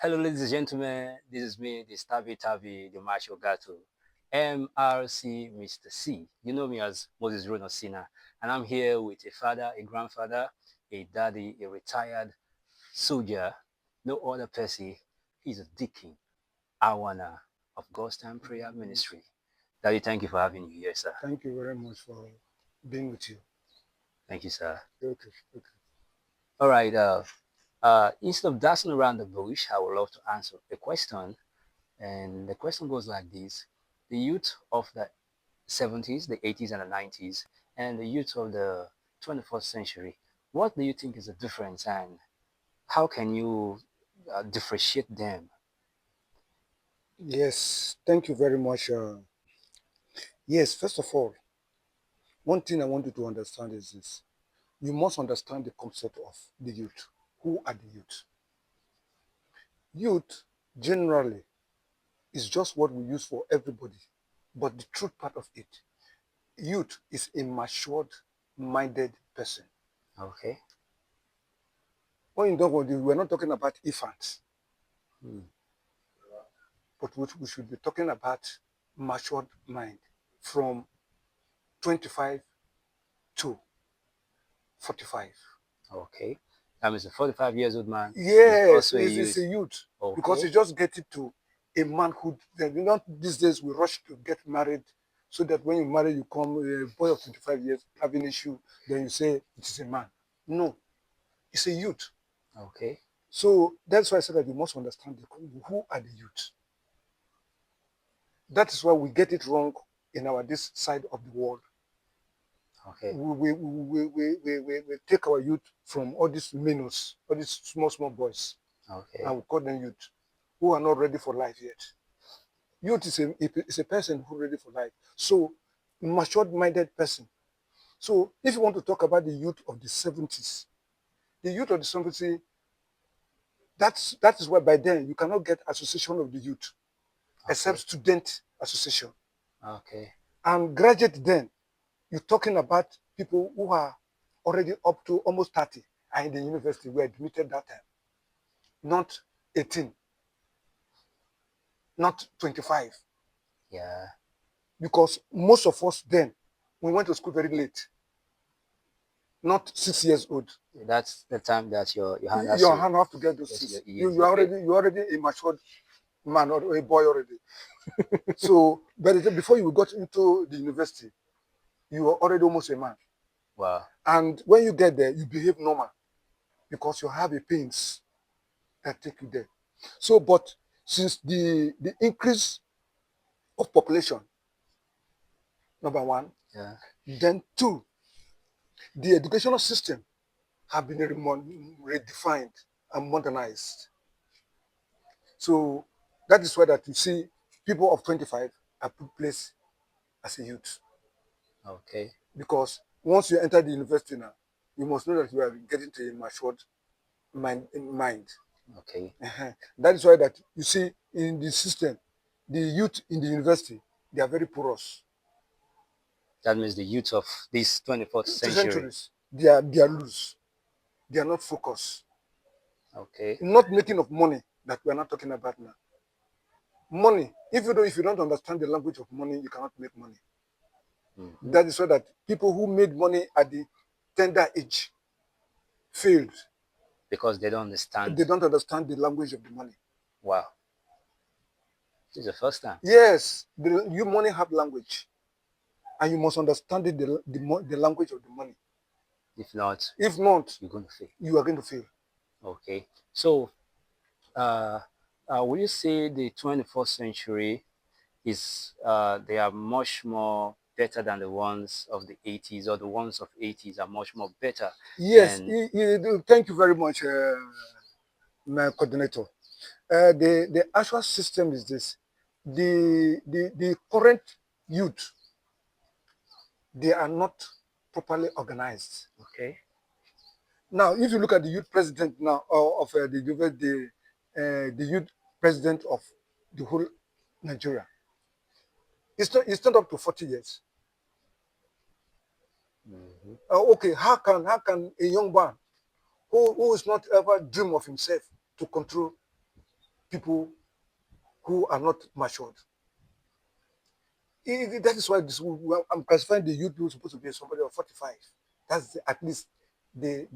Hello, ladies and gentlemen. This is me, the Stabby Tabby, the Macho Gato, MRC Mr. C. You know me as Moses Ronosina, and I'm here with a father, a grandfather, a daddy, a retired soldier, no other person. He's a deacon, Awana of God's Time Prayer Ministry. Daddy, thank you for having me here, sir. Thank you very much for being with you. Thank you, sir. Okay, okay. All right. Instead of dancing around the bush, I would love to answer a question. And the question goes like this: the youth of the 70s, the 80s, and the 90s, and the youth of the 21st century, what do you think is the difference, and how can you differentiate them? Yes, thank you very much. Yes, first of all, one thing I want you to understand is this. You must understand the concept of the youth. Who are the youth? Youth, generally, is just what we use for everybody. But the truth part of it, youth is a matured minded person. Okay. When you talk about it, we're not talking about infants, Hmm. but we should be talking about matured mind from 25 to 45. Okay. That means a 45 years old man is Yes, also a it's a youth. youth because Okay. you just get it to a manhood. Then you know, these days we rush to get married so that when you marry, you come a boy of 25 years having issue, then you say it is a man. No, it's a youth. Okay. So that's why I said that you must understand who are the youth. That is why we get it wrong in our this side of the world. Okay. We take our youth from all these minnows, all these small boys, Okay. and we call them youth who are not ready for life yet. Youth is a person who ready for life. So, matured-minded person. So, if you want to talk about the youth of the 70s, the youth of the 70s, that is why by then you cannot get association of the youth, except Okay. student association. Okay. And graduate then, you're talking about people who are already up to almost 30 and in the university were admitted that time, not 18, not 25. Yeah. Because most of us then, we went to school very late, not 6 years old. That's the time that your hand has Your to hand have to get those get to your things. ears. Okay. You already a matured man or a boy already. So by the time before you got into the university, you were already almost a man. Wow. And when you get there, you behave normal because you have a pains that take you there. So, but since the increase of population, number one, Yeah. then two, the educational system have been redefined and modernized. So that is why that you see people of 25 are put place as a youth. Okay. Because once you enter the university now, you must know that you are getting to a matured mind. Okay. That is why that you see in the system, the youth in the university, they are very porous. That means the youth of this 24th To century. centuries, they are loose. They are not focused. Okay. Not making of money that we are not talking about now. Money, if you don't understand the language of money, you cannot make money. Hmm. That is why that people who made money at the tender age failed. Because they don't understand. They don't understand the language of the money. Wow. This is the first time. Yes, you money have language, and you must understand the language of the money. If not, If not, you're going to fail. you are going to fail. Okay. So, uh, will you say the 21st century is they are much more better than the ones of the 80s, or the ones of 80s are much more better? Yes, And thank you very much, my coordinator. The actual system is this: the current youth, they are not properly organized. okay. Now, if you look at the youth president now of the youth president of the whole Nigeria, it's not up to 40 years. Hmm. Okay, how can a young man who is not ever dream of himself to control people who are not matured. That is why I'm classifying the youth who is supposed to be somebody of 45. That's at least the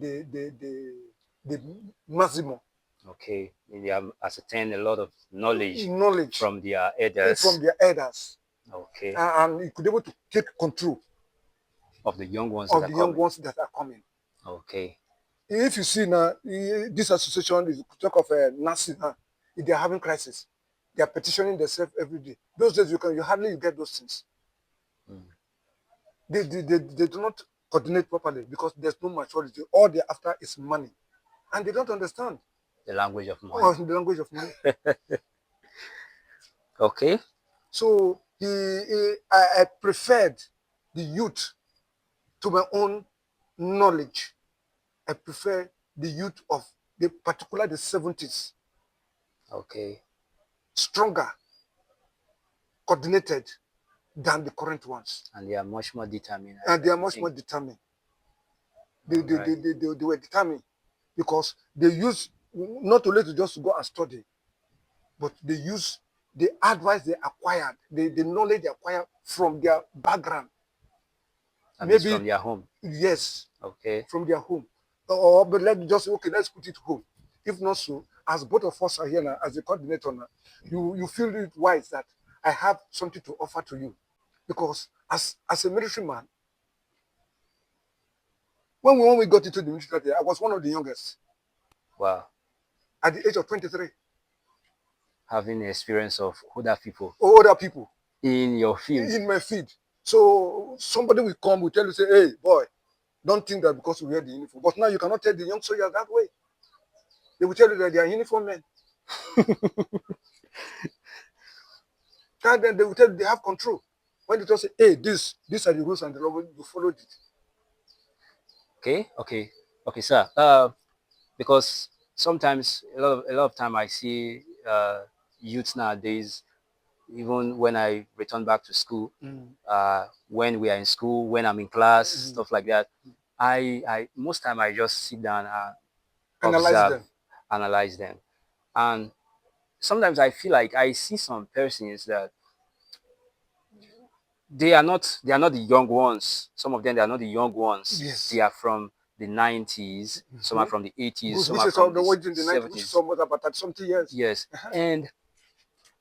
maximum. Okay. They have ascertained a lot of knowledge from their From elders. their elders. Okay. And you could be able to take control Of the young ones of that the are young coming. ones that are coming. Okay. If you see now, this association is talk of nursing now. If they are having crisis, they are petitioning themselves every day. Those days you hardly get those things. Mm. They do not coordinate properly because there's no maturity. All they're after is money, and they don't understand The language of oh, money. the language of money. Okay. So I preferred the youth to my own knowledge. I prefer the youth of particularly the 70s, Okay. stronger, coordinated than the current ones. And they are much more determined. And they are much more determined. They were determined because they use not only to just go and study, but they use the advice they acquired, the knowledge they acquired from their background. And maybe from their home. Yes. Okay. From their home. Or but let's put it home. If not so, as both of us are here now, as a coordinator now, you feel it wise that I have something to offer to you. Because as a military man, when we got into the military, I was one of the youngest. Wow. At the age of 23. Having the experience of other people. Other people. In your field. In my field. So somebody will come, will tell you, say, hey, boy, don't think that because we wear the uniform. But now you cannot tell the young soldiers that way. They will tell you that they are uniform men. And then they will tell you they have control. When they just say, hey, these are the rules and the law, you followed it. Okay, sir. Because sometimes a lot of time I see youths nowadays, even when I return back to school, when we are in school, when I'm in class, stuff like that, I most time I just sit down and analyze them, and sometimes I feel like I see some persons that they are not the young ones. Some of them, they are not the young ones. Yes. They are from the 90s, some are from the 80s, some are from the 70s. Some about something years. Yes. And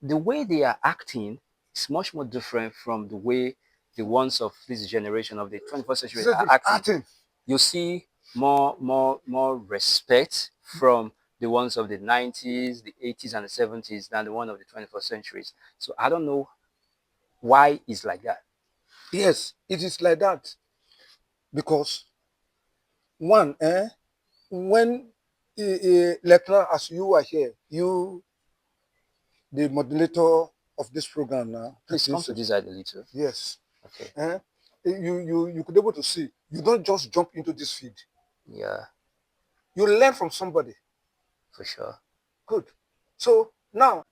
the way they are acting is much more different from the way the ones of this generation of the 21st century are acting. You see more respect from the ones of the 90s, the 80s, and the 70s than the one of the 21st centuries. So I don't know why it's like that. Yes, it is like that. Because one, when lecturer, as you are here, you, the moderator of this program now. Please come to this side a little. Yes. Okay. You could be able to see. You don't just jump into this field. Yeah. You learn from somebody. For sure. Good. So now,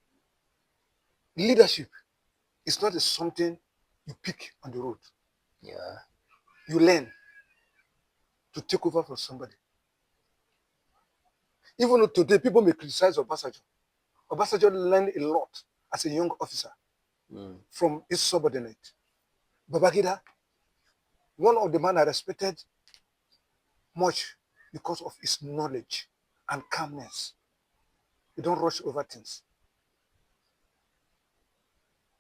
leadership is not something you pick on the road. Yeah. You learn to take over from somebody. Even though today people may criticize Obasanjo. Obasanjo learned a lot as a young officer from his subordinate. Babangida, one of the men I respected much because of his knowledge and calmness. He don't rush over things.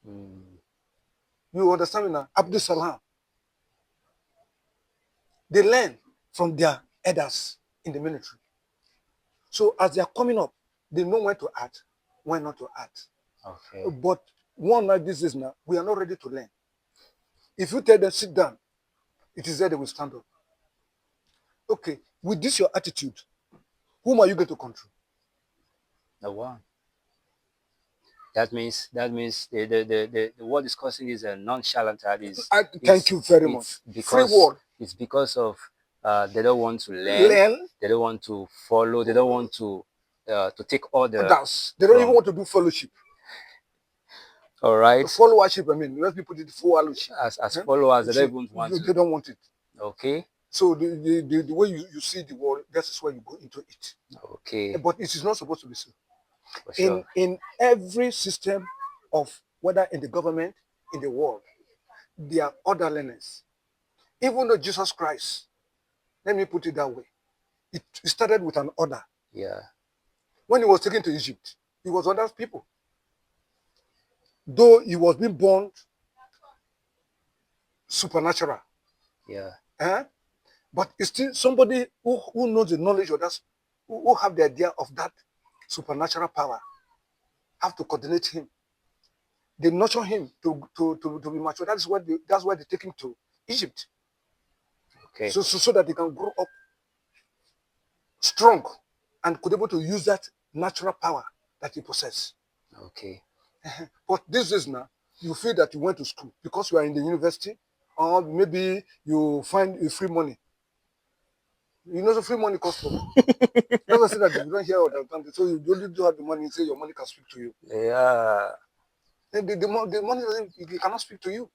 You understand me now? Abdul Salam. They learn from their elders in the military. So as they are coming up, they know when to act, when not to act. Okay. But one like this is now, we are not ready to learn. If you tell them sit down, it is there they will stand up. Okay, with this your attitude, whom are you going to control? The one. That means the word discussing is a nonchalant. Thank you very much. Because free word. It's because of they don't want to learn. They don't want to follow. They don't want to take orders. They don't even want to do fellowship. All right. Followership, I mean, most people did fellowship. As followers, they don't even want They don't want it. Okay. So the way you see the world, that is why you go into it. Okay. But it is not supposed to be so. For sure. In every system of whether in the government, in the world, there are orderliness. Even though Jesus Christ, let me put it that way, it started with an order. Yeah. When he was taken to Egypt, he was under people. Though he was being born supernatural, Yeah. but it's still somebody who knows the knowledge of that, who have the idea of that supernatural power, have to coordinate him. They nurture him to be mature. That's why they take him to Egypt. Okay. So that he can grow up strong and could able to use that natural power that he possesses. Okay. But this is now, you feel that you went to school because you are in the university, or maybe you find a free money. You know, the free money costs for. That's why I say that you don't hear all the time. So you only do have the money, say your money can speak to you. Yeah. Then the money doesn't, it cannot speak to you.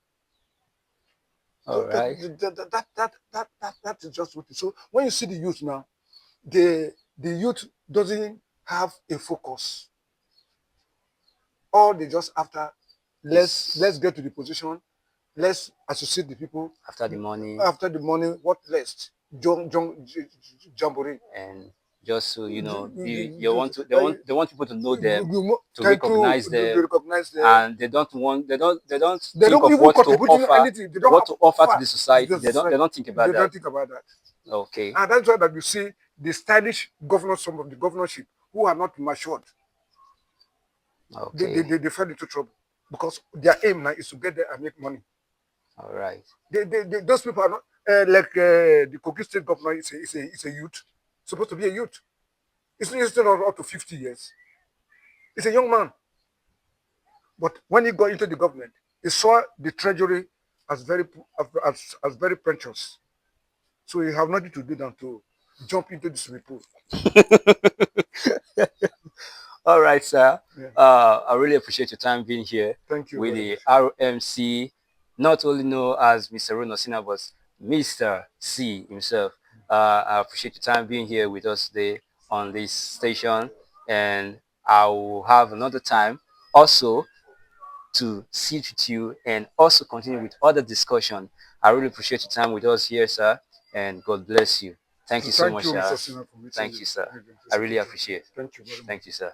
All right. That is just what it is. So when you see the youth now, the youth doesn't have a focus. All they just after, let's get to the position, let's associate the people. After the money. After the money, what next? Jamboree. And just so you know, they they want people to know them, to recognize them, and they don't think of even what to contribute offer, anything. They don't what to offer to offer the society. to the They don't think about They that. don't think about that. Okay. And that's why that you see the stylish governors, some of the governorship, who are not matured, Okay. they fell into trouble because their aim now is to get there and make money. All right. Those people are not like the Kogi State governor is a youth, supposed to be a youth. It's not up to 50 years. It's a young man. But when he got into the government, he saw the treasury as very precious. So he have nothing to do than to jump into the swimming pool. All right, sir. Yeah. I really appreciate your time being here. Thank you With very the much. RMC, not only known as Mr. Ronald Sina, but Mr. C himself. I appreciate your time being here with us today on this station, and I will have another time also to sit with you and also continue with other discussion. I really appreciate your time with us here, sir, and God bless you. Thank you so much, Thank you, sir. Mr. Sina, for meeting Thank you, sir. I really appreciate it. Thank you very much. Thank you, sir.